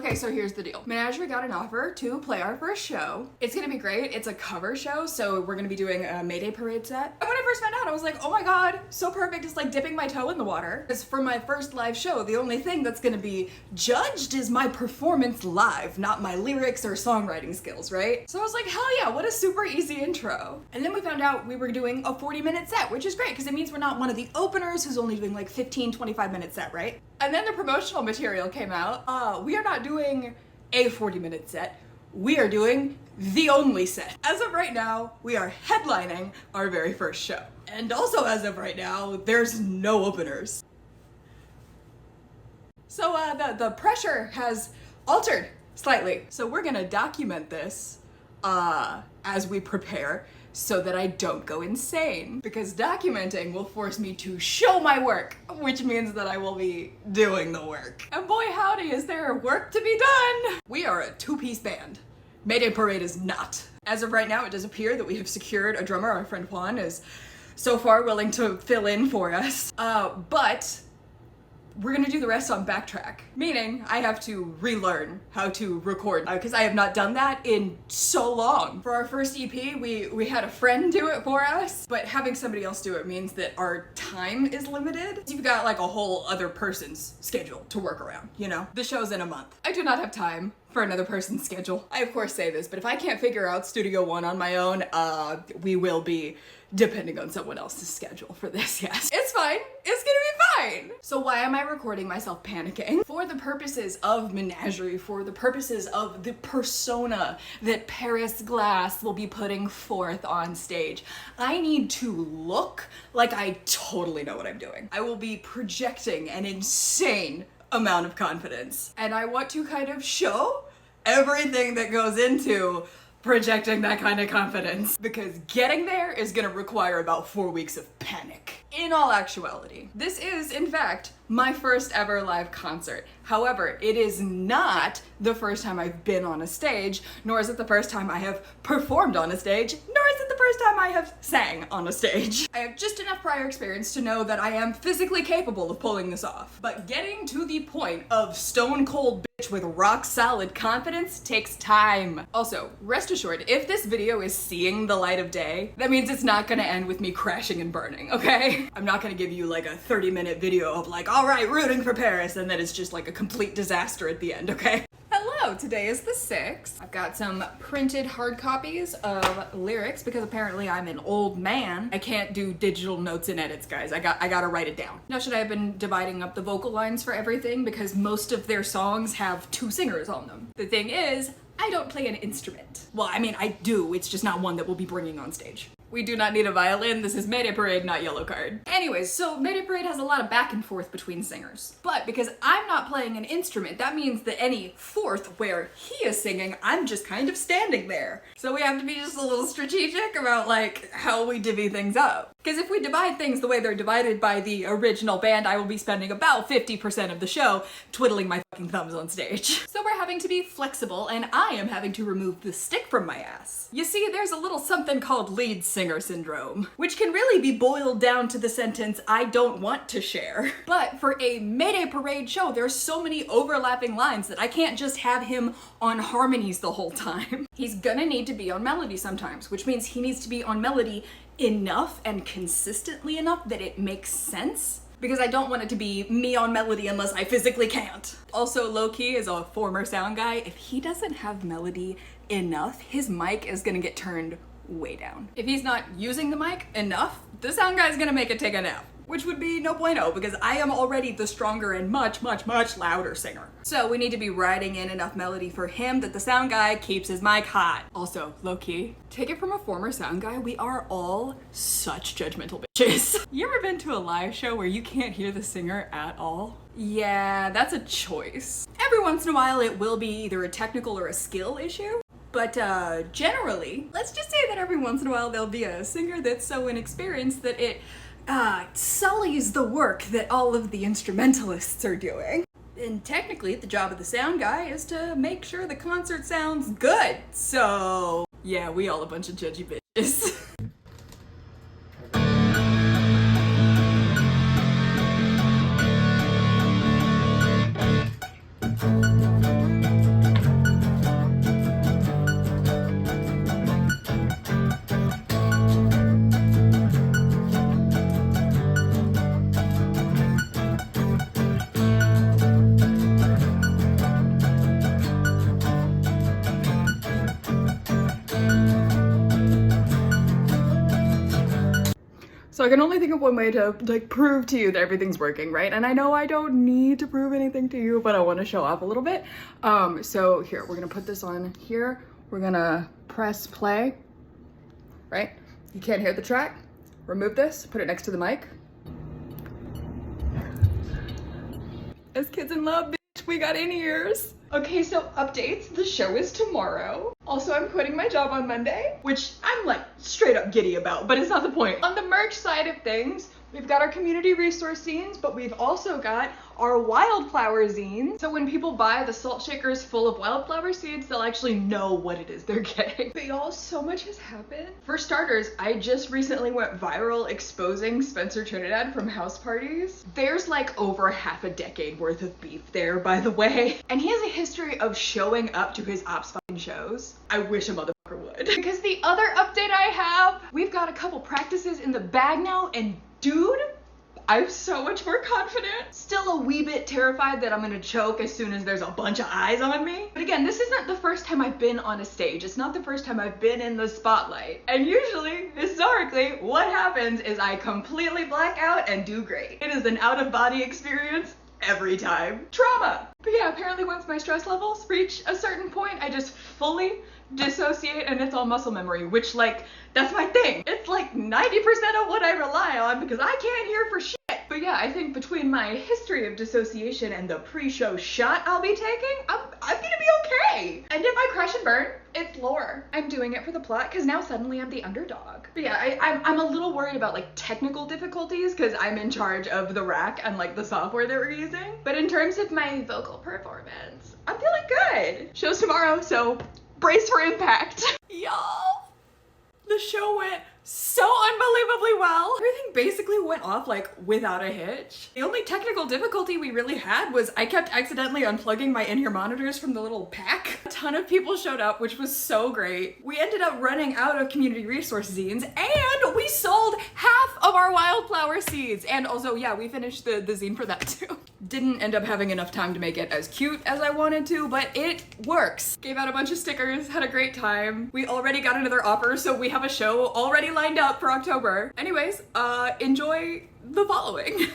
Okay, so here's the deal. Menagerie got an offer to play our first show. It's gonna be great. It's a cover show, so we're gonna be doing a Mayday Parade set. And when I first found out, I was like, oh my god, so perfect. It's like dipping my toe in the water. Because for my first live show, the only thing that's gonna be judged is my performance live, not my lyrics or songwriting skills, right? So I was like, hell yeah, what a super easy intro. And then we found out we were doing a 40-minute set, which is great because it means we're not one of the openers who's only doing like 15, 25-minute set, right? And then the promotional material came out. We are not doing a 40-minute set. We are doing the only set. As of right now, we are headlining our very first show. And also as of right now, there's no openers. So the pressure has altered slightly. So we're gonna document this as we prepare so that I don't go insane. Because documenting will force me to show my work, which means that I will be doing the work. And boy howdy, is there work to be done! We are a two-piece band. Mayday Parade is not. As of right now, it does appear that we have secured a drummer. Our friend Juan is so far willing to fill in for us. But we're gonna do the rest on backtrack, meaning I have to relearn how to record because I have not done that in so long. For our first EP, we had a friend do it for us, but having somebody else do it means that our time is limited. You've got like a whole other person's schedule to work around, you know? The show's in a month. I do not have time for another person's schedule. I of course say this, but if I can't figure out Studio One on my own, we will be depending on someone else's schedule for this, yes. It's fine. It's gonna be fine. So why am I recording myself panicking? For the purposes of Menagerie, for the purposes of the persona that Paris Glass will be putting forth on stage, I need to look like I totally know what I'm doing. I will be projecting an insane amount of confidence. And I want to kind of show everything that goes into projecting that kind of confidence, because getting there is gonna require about 4 weeks of panic. In all actuality, this is in fact my first ever live concert. However, it is not the first time I've been on a stage, nor is it the first time I have performed on a stage, nor is it the first time I have sang on a stage. I have just enough prior experience to know that I am physically capable of pulling this off. But getting to the point of stone cold bitch with rock solid confidence takes time. Also, rest assured, if this video is seeing the light of day, that means it's not gonna end with me crashing and burning, okay? I'm not gonna give you like a 30-minute video of like, all right, rooting for Paris, and then it's just like a complete disaster at the end, okay? Hello, today is the 6th. I've got some printed hard copies of lyrics because apparently I'm an old man. I can't do digital notes and edits, guys. I gotta write it down. Now, should I have been dividing up the vocal lines for everything? Because most of their songs have 2 singers on them. The thing is, I don't play an instrument. Well, I mean, I do. It's just not one that we'll be bringing on stage. We do not need a violin. This is Mayday Parade, not Yellow Card. Anyways, so Mayday Parade has a lot of back and forth between singers. But because I'm not playing an instrument, that means that any fourth where he is singing, I'm just kind of standing there. So we have to be just a little strategic about like how we divvy things up. Because if we divide things the way they're divided by the original band, I will be spending about 50% of the show twiddling my fucking thumbs on stage. So we're having to be flexible, and I am having to remove the stick from my ass. You see, there's a little something called lead singer syndrome, which can really be boiled down to the sentence, I don't want to share. But for a Mayday Parade show, there's so many overlapping lines that I can't just have him on harmonies the whole time. He's gonna need to be on melody sometimes, which means he needs to be on melody enough and consistently enough that it makes sense, because I don't want it to be me on melody unless I physically can't. Also, low-key, as a former sound guy, if he doesn't have melody enough, his mic is gonna get turned way down. If he's not using the mic enough, the sound guy's gonna make it take a nap, which would be no bueno because I am already the stronger and much, much, much louder singer. So we need to be writing in enough melody for him that the sound guy keeps his mic hot. Also, low-key, take it from a former sound guy, we are all such judgmental bitches. You ever been to a live show where you can't hear the singer at all? Yeah, that's a choice. Every once in a while it will be either a technical or a skill issue. But generally, let's just say that every once in a while there'll be a singer that's so inexperienced that it sullies the work that all of the instrumentalists are doing. And technically, the job of the sound guy is to make sure the concert sounds good. So, yeah, we all a bunch of judgy bitches. So I can only think of one way to like prove to you that everything's working, right? And I know I don't need to prove anything to you, but I want to show off a little bit. So here, we're gonna put this on here. We're gonna press play, right? You can't hear the track. Remove this, put it next to the mic. As kids in love, bitch, we got in-ears. Okay, so updates, the show is tomorrow. Also, I'm quitting my job on Monday, which I'm like straight up giddy about, but it's not the point. On the merch side of things, we've got our community resource zines, but we've also got our wildflower zines. So when people buy the salt shakers full of wildflower seeds, they'll actually know what it is they're getting. But y'all, so much has happened. For starters, I just recently went viral exposing Spencer Trinidad from House Parties. There's like over half a decade worth of beef there, by the way. And he has a history of showing up to his ops fucking shows. I wish a motherfucker would. Because the other update I have, we've got a couple practices in the bag now, and dude, I'm so much more confident. Still a wee bit terrified that I'm gonna choke as soon as there's a bunch of eyes on me. But again, this isn't the first time I've been on a stage. It's not the first time I've been in the spotlight. And usually, historically, what happens is I completely black out and do great. It is an out-of-body experience every time. Trauma! But yeah, apparently once my stress levels reach a certain point, I just fully dissociate and it's all muscle memory, which like, that's my thing. It's like 90% of what I rely on because I can't hear for shit. But yeah, I think between my history of dissociation and the pre-show shot I'll be taking, I'm gonna be okay. And if I crash and burn, it's lore. I'm doing it for the plot because now suddenly I'm the underdog. But yeah, I'm a little worried about like technical difficulties because I'm in charge of the rack and like the software that we're using. But in terms of my vocal performance, I'm feeling good. Show's tomorrow, so brace for impact. Y'all, the show went so unbelievably well. Everything basically went off like without a hitch. The only technical difficulty we really had was I kept accidentally unplugging my in-ear monitors from the little pack. A ton of people showed up, which was so great. We ended up running out of community resource zines and we sold half of our wildflower seeds. And also, yeah, we finished the zine for that too. Didn't end up having enough time to make it as cute as I wanted to, but it works. Gave out a bunch of stickers, had a great time. We already got another offer, so we have a show already lined up for October. Anyways, enjoy the following.